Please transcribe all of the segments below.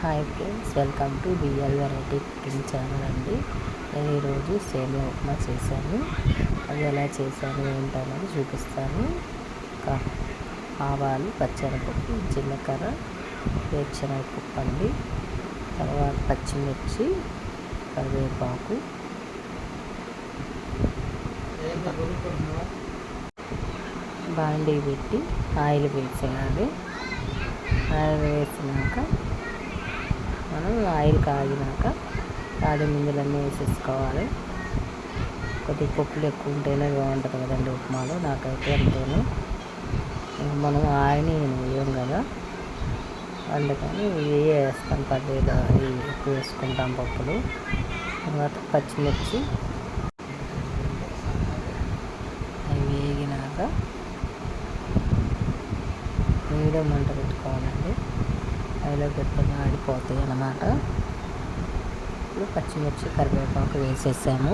Hi friends, welcome to BL variety cooking channel అండి. నేను ఈరోజు సేమియా ఉప్మా చేశాను. అది ఎలా చేశాను ఏంటనేది చూపిస్తాను. ఆవాలు, పచ్చెనపప్పు, జీలకర్ర, వేరుశనగపప్పు అండి. తర్వాత పచ్చిమిర్చి, కరివేపాకు, బాండీ పెట్టి ఆయిల్ వేసేయాలి. ఆయిల్ వేసినాక మనం ఆయిల్ కాగినాక తాడి ముందులన్నీ వేసేసుకోవాలి. కొద్దిగా పప్పులు ఎక్కువ ఉంటేనే బాగుంటుంది కదండి ఉప్మాలో. నాకైతే అంతేను. మనం ఆయిల్ వేయం కదా, అందుకని ఇవి వేస్తాం. పల్లీలు ఎక్కువ వేసుకుంటాం పప్పులు. తర్వాత పచ్చిమిర్చి అవి వేగినాక మీడియం మంట పెట్టుకోవాలండి. ఆయిల్లో పెట్టుకొని ఆడిపోతాయి అన్నమాట. ఇప్పుడు పచ్చిమిర్చి, కరివేపాకు వేసేసాము.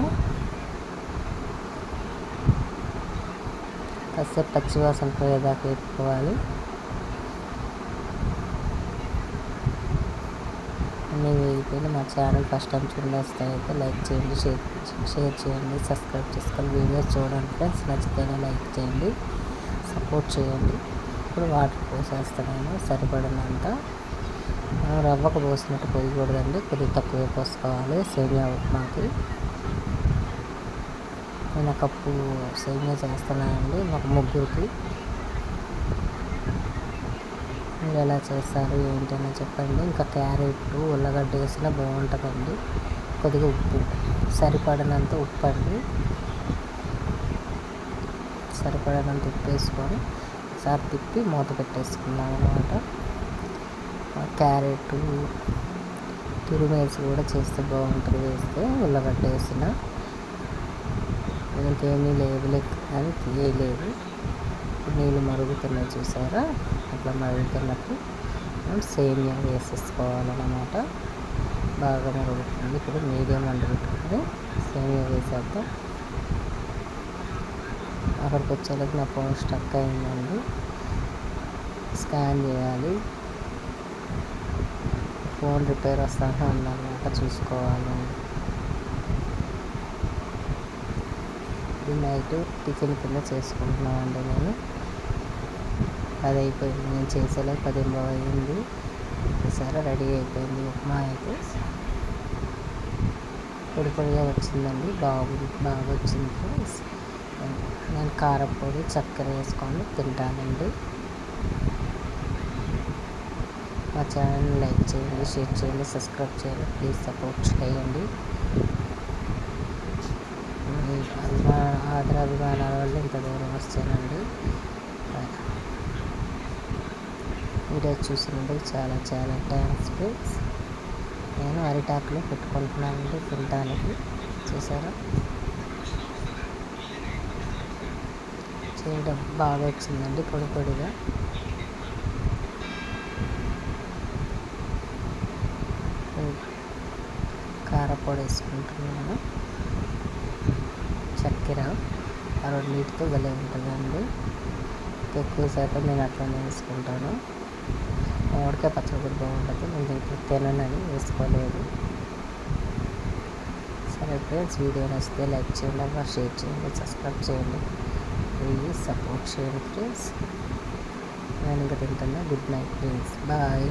కాసేపు పచ్చివాసన పోయేదాకా వేపుకోవాలి. అన్నీ వేగిపోయి మా ఛానల్ ఫస్ట్ టైం చూడేస్తే లైక్ చేయండి, షేర్ చేయండి, సబ్స్క్రైబ్ చేసుకొని వీడియోస్ చూడండి ఫ్రెండ్స్. నచ్చితేనే లైక్ చేయండి, సపోర్ట్ చేయండి. ఇప్పుడు వాటర్ పోసేస్తున్నాను సరిపడినంత. రవ్వకు పోసినట్టు పోయకూడదండి, కొద్దిగా తక్కువే పోసుకోవాలి సేమియా ఉప్మాకి. నేను కప్పు సేమియా చేస్తున్నానండి ఒక ముగ్గురికి. మీరు ఎలా చేస్తారు ఏంటని చెప్పండి. ఇంకా క్యారెట్, ఉల్లగడ్డ వేసినా బాగుంటుందండి. కొద్దిగా ఉప్పు, సరిపడినంత ఉప్పు అండి. సరిపడినంత ఉప్పు వేసుకొని ఒకసారి తిప్పి మూత పెట్టేసుకున్నాం అన్నమాట. క్యారెట్ తురిమేసి కూడా చేస్తే బాగుంటుంది. వేస్తే ఉల్లగడ్డ వేసిన ఇంకేమీ లేదు అని తీయలేదు. నీళ్ళు మరుగుతున్నాయి చూసారా, అట్లా మరుగుతున్నప్పుడు మనం సేమియా వేసేసుకోవాలన్నమాట. బాగా మరుగుతుంది. ఇప్పుడు మీడియం మంట పెట్టుకొని సేమియా వేసేద్దాం. అక్కడికి వచ్చేలకు నా ఫోన్ స్టక్ అయిందండి. స్కాన్ చేయాలి. ఫోన్ రిపేర్ వస్తానే ఉందన్నమాట, చూసుకోవాలి. ఇది నైట్ టిఫిన్ కింద చేసుకుంటున్నామండి. నేను అది అయిపోయింది, నేను చేసేలా 10 అయింది. చూసారా, రెడీ అయిపోయింది ఉప్మా. అయితే పొడి పొడిగా వచ్చిందండి, బాగా వచ్చింది ఫ్రెండ్స్. నేను కారపొడి, చక్కెర వేసుకొని తింటానండి. మా ఛానల్ని లైక్ చేయండి, షేర్ చేయండి, సబ్స్క్రైబ్ చేయండి. ప్లీజ్ సపోర్ట్ చేయండి. ఆదరాభిమానాల వల్ల ఇంత దూరం వచ్చానండి. వీడియో చూసినందుకు చాలా చాలా థ్యాంక్స్ ఫ్రెండ్స్. నేను అరిటాకులో పెట్టుకుంటున్నానండి తినడానికి. చూసారా, చేయడం బాగా వచ్చిందండి పొడి పొడిగా. కారపొడి వేసుకుంటున్నాను, చక్కెర ఆ రెండింటితో భలే ఉంటుందండి. ఎక్కువ శాతం నేను అట్లనే వేసుకుంటాను. మామిడికాయ పచ్చడి కూడా బాగుంటుంది. నేను దీంట్లో తిననని వేసుకోలేదు. సరే ఫ్రెండ్స్, వీడియో నచ్చితే లైక్ చేయండి, షేర్ చేయండి, సబ్స్క్రైబ్ చేయండి. ప్లీజ్ సపోర్ట్ చేయండి ఫ్రెండ్స్. నేను ఇంకా తింటున్నా. Good night friends, bye.